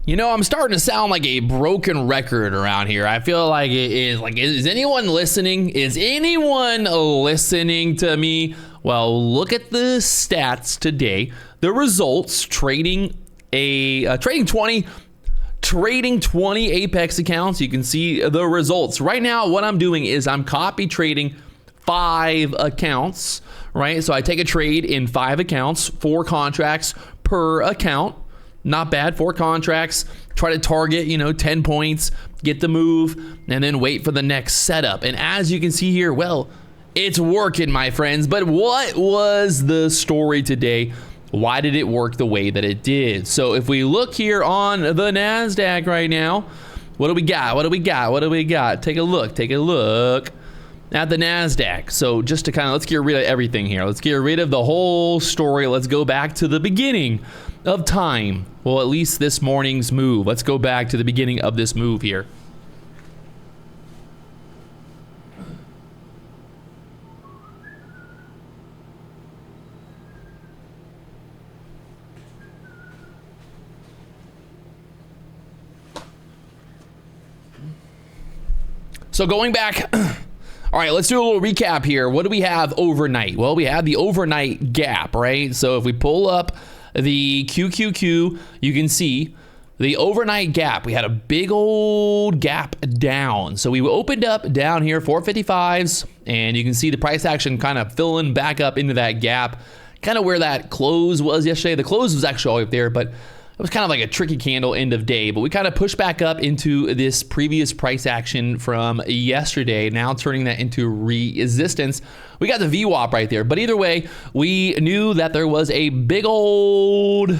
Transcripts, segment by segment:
You know, I'm starting to sound like a broken record around here. I feel like it is like, is anyone listening? Is anyone listening to me? Well, look at the stats today. The results trading trading 20 Apex accounts. You can see the results. Right now, what I'm doing is I'm copy trading 5 accounts, right? So I take a trade in 5 accounts, 4 contracts per account. Not bad, 4 contracts, try to target, 10 points, get the move, and then wait for the next setup. And as you can see here, well, it's working, my friends. But what was the story today? Why did it work the way that it did? So if we look here on the Nasdaq right now, what do we got? What do we got? What do we got? Take a look at the Nasdaq. So just to let's get rid of everything here. Let's get rid of the whole story. Let's go back to the beginning of time. Well, at least this morning's move. Let's go back to the beginning of this move here. So going back, all right, let's do a little recap here. What do we have overnight? Well, we have the overnight gap, right? So if we pull up the QQQ, you can see the overnight gap. We had a big old gap down. So we opened up down here, 455s, and you can see the price action kind of filling back up into that gap, kind of where that close was yesterday. The close was actually all up there, but it was kind of like a tricky candle end of day, but we kind of pushed back up into this previous price action from yesterday, now turning that into resistance. We got the VWAP right there, but either way, we knew that there was a big old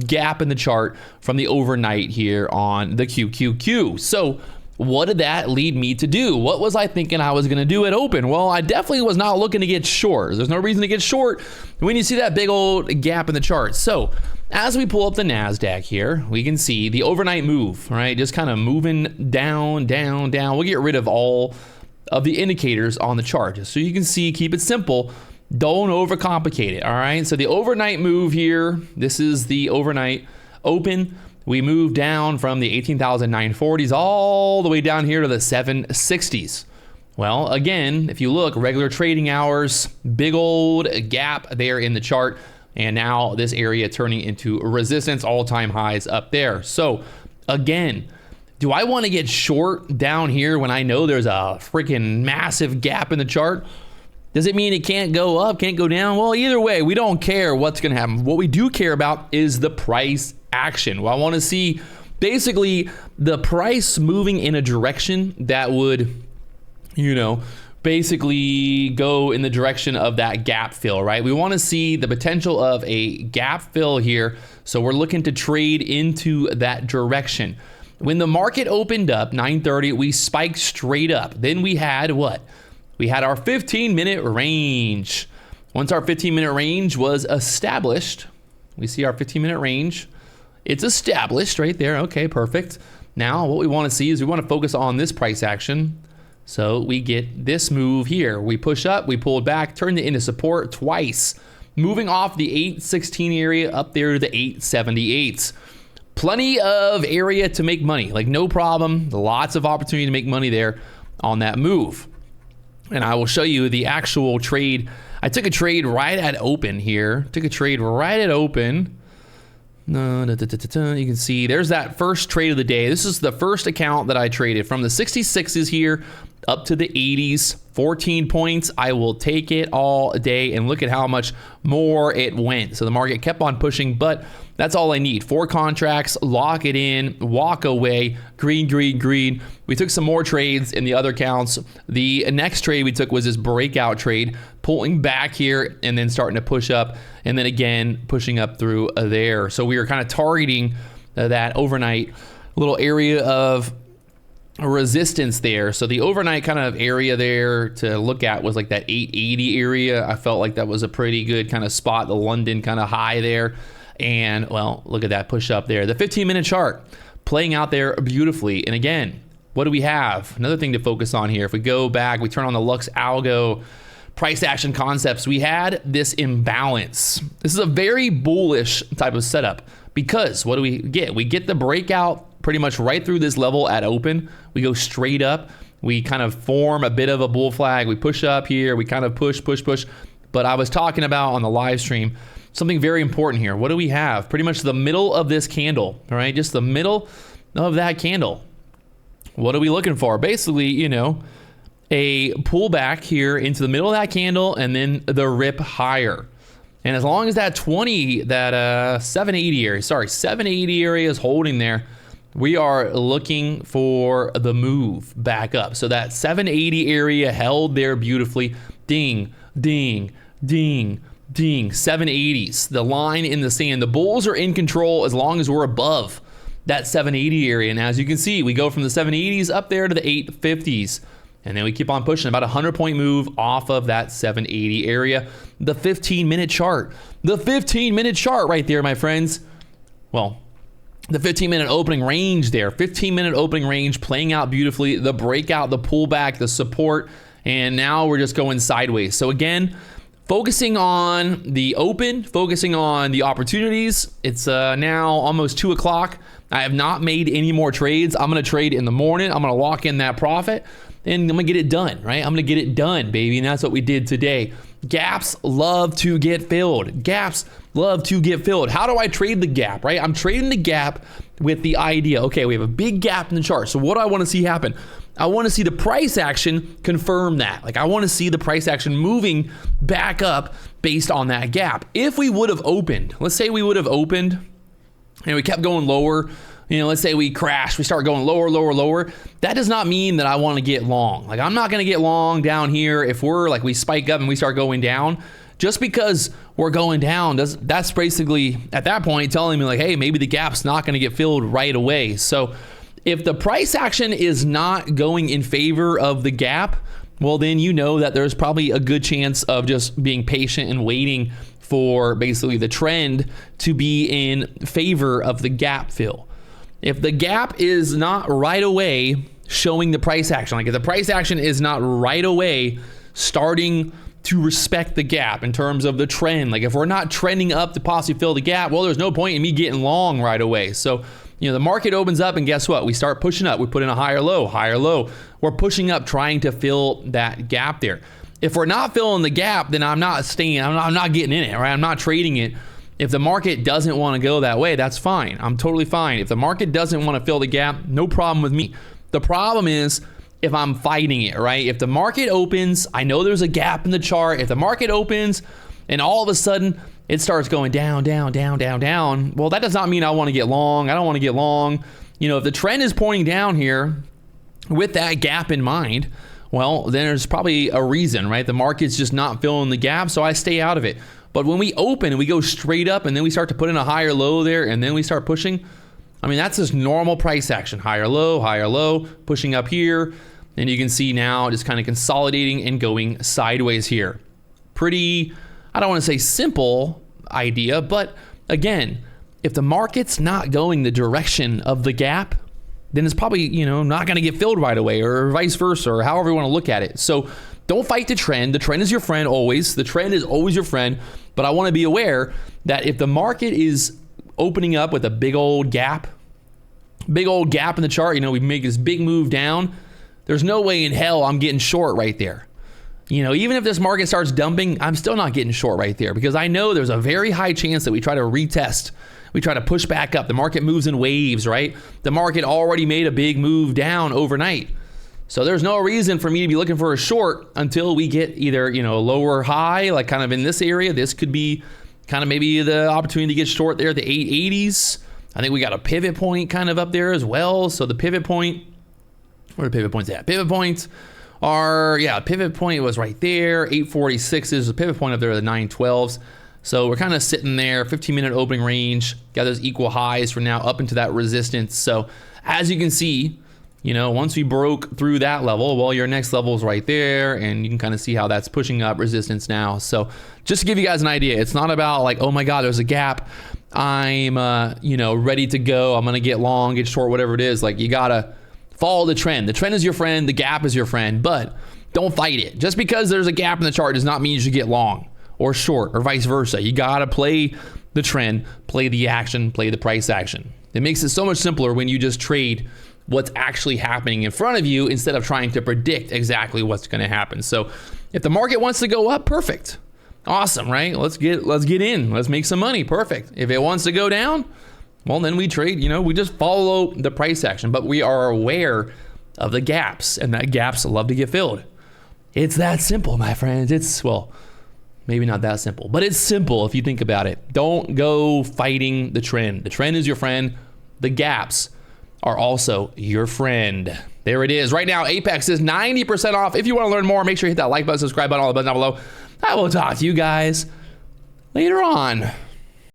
gap in the chart from the overnight here on the QQQ. So what did that lead me to do? What was I thinking I was going to do at open? Well, I definitely was not looking to get short. There's no reason to get short when you see that big old gap in the chart. So as we pull up the Nasdaq here, we can see the overnight move, right? Just kind of moving down, down, down. We'll get rid of all of the indicators on the chart just so you can see, keep it simple. Don't overcomplicate it, all right? So the overnight move here, this is the overnight open. We move down from the 18,940s all the way down here to the 760s. Well, again, if you look, regular trading hours, big old gap there in the chart. And now this area turning into resistance, all-time highs up there. So again, do I want to get short down here when I know there's a freaking massive gap in the chart? Does it mean it can't go up, can't go down? Well, either way, we don't care what's going to happen. What we do care about is the price action. Well, I want to see basically the price moving in a direction that would, basically go in the direction of that gap fill, right? We want to see the potential of a gap fill here. So we're looking to trade into that direction. When the market opened up 9:30, we spiked straight up. Then we had what? We had our 15-minute range. Once our 15-minute range was established, we see our 15-minute range. It's established right there. Okay, perfect. Now what we want to see is we want to focus on this price action. So we get this move here. We push up, we pulled back, turned it into support twice, moving off the 816 area up there to the 878s. Plenty of area to make money, like no problem. Lots of opportunity to make money there on that move. And I will show you the actual trade. I took a trade right at open here. You can see there's that first trade of the day. This is the first account that I traded from the 66s here up to the 80s, 14 points. I will take it all day, and look at how much more it went. So the market kept on pushing, but that's all I need. 4 contracts, lock it in, walk away, green, green, green. We took some more trades in the other accounts. The next trade we took was this breakout trade, pulling back here and then starting to push up, and then again pushing up through there. So we were kind of targeting that overnight little area of resistance there. So the overnight kind of area there to look at was like that 880 area. I felt like that was a pretty good kind of spot, the London kind of high there. And well, look at that push up there. The 15-minute chart playing out there beautifully. And again, what do we have? Another thing to focus on here. If we go back, we turn on the Lux Algo price action concepts. We had this imbalance. This is a very bullish type of setup. Because what do we get? We get the breakout pretty much right through this level at open. We go straight up. We kind of form a bit of a bull flag. We push up here. We kind of push. But I was talking about on the live stream something very important here. What do we have? Pretty much the middle of this candle, all right? Just the middle of that candle. What are we looking for? Basically, you know, a pullback here into the middle of that candle and then the rip higher. And as long as that 780 area, 780 area is holding there, we are looking for the move back up. So that 780 area held there beautifully. Ding, ding, ding, ding. 780s, the line in the sand. The bulls are in control as long as we're above that 780 area. And as you can see, we go from the 780s up there to the 850s. And then we keep on pushing about a 100-point move off of that 780 area. The 15-minute chart. The 15-minute chart right there, my friends. Well, the 15-minute opening range there. 15-minute opening range playing out beautifully. The breakout, the pullback, the support. And now we're just going sideways. So again, focusing on the open, focusing on the opportunities. It's now almost 2 o'clock. I have not made any more trades. I'm going to trade in the morning. I'm going to lock in that profit. And I'm going to get it done, right? I'm going to get it done, baby. And that's what we did today. Gaps love to get filled. Gaps love to get filled. How do I trade the gap, right? I'm trading the gap with the idea, okay, we have a big gap in the chart. So what do I want to see happen? I want to see the price action confirm that. Like I want to see the price action moving back up based on that gap. If we would have opened, let's say we would have opened and we kept going lower, you know, let's say we crash, we start going lower, lower, lower. That does not mean that I want to get long. Like I'm not going to get long down here if we're like we spike up and we start going down. Just because we're going down, that's basically at that point telling me like, hey, maybe the gap's not going to get filled right away. So if the price action is not going in favor of the gap, well, then you know that there's probably a good chance of just being patient and waiting for basically the trend to be in favor of the gap fill. If the gap is not right away showing the price action, like if the price action is not right away starting to respect the gap in terms of the trend, like if we're not trending up to possibly fill the gap, well, there's no point in me getting long right away. So, you know, the market opens up and guess what? We start pushing up. We put in a higher low, higher low. We're pushing up trying to fill that gap there. If we're not filling the gap, then I'm not staying, I'm not getting in it, right? I'm not trading it. If the market doesn't want to go that way, that's fine. I'm totally fine. If the market doesn't want to fill the gap, no problem with me. The problem is if I'm fighting it, right? If the market opens, I know there's a gap in the chart. If the market opens and all of a sudden it starts going down, down, down, down, down, well, that does not mean I want to get long. I don't want to get long. You know, if the trend is pointing down here with that gap in mind, well, then there's probably a reason, right? The market's just not filling the gap, so I stay out of it. But when we open and we go straight up and then we start to put in a higher low there and then we start pushing, I mean, that's just normal price action. Higher low, pushing up here. And you can see now just kind of consolidating and going sideways here. Pretty, I don't want to say simple idea, but again, if the market's not going the direction of the gap, then it's probably, you know, not going to get filled right away or vice versa or however you want to look at it. So don't fight the trend. The trend is your friend always. The trend is always your friend. But I want to be aware that if the market is opening up with a big old gap in the chart, you know, we make this big move down, there's no way in hell I'm getting short right there. You know, even if this market starts dumping, I'm still not getting short right there because I know there's a very high chance that we try to retest. We try to push back up. The market moves in waves, right? The market already made a big move down overnight. So there's no reason for me to be looking for a short until we get either, you know, a lower high, like kind of in this area. This could be kind of maybe the opportunity to get short there, the 880s. I think we got a pivot point kind of up there as well. So the pivot point, where are the pivot points at? Pivot points are, yeah, pivot point was right there. 846s, the pivot point up there, the 912s. So we're kind of sitting there, 15-minute opening range, got those equal highs for now up into that resistance. So as you can see, you know, once we broke through that level, well, your next level is right there, and you can kind of see how that's pushing up resistance now. So just to give you guys an idea, it's not about like, oh my God, there's a gap. I'm, you know, ready to go. I'm going to get long, get short, whatever it is. Like you got to follow the trend. The trend is your friend. The gap is your friend, but don't fight it. Just because there's a gap in the chart does not mean you should get long or short or vice versa. You got to play the trend, play the action, play the price action. It makes it so much simpler when you just trade what's actually happening in front of you instead of trying to predict exactly what's going to happen. So if the market wants to go up, perfect. Awesome, right? Let's get in. Let's make some money. Perfect. If it wants to go down, well, then we trade, we just follow the price action, but we are aware of the gaps, and that gaps love to get filled. It's that simple, my friends. Well, maybe not that simple, but it's simple if you think about it. Don't go fighting the trend. The trend is your friend. The gaps are also your friend. There it is. Right now, Apex is 90% off. If you want to learn more, make sure you hit that like button, subscribe button, all the buttons down below. I will talk to you guys later on.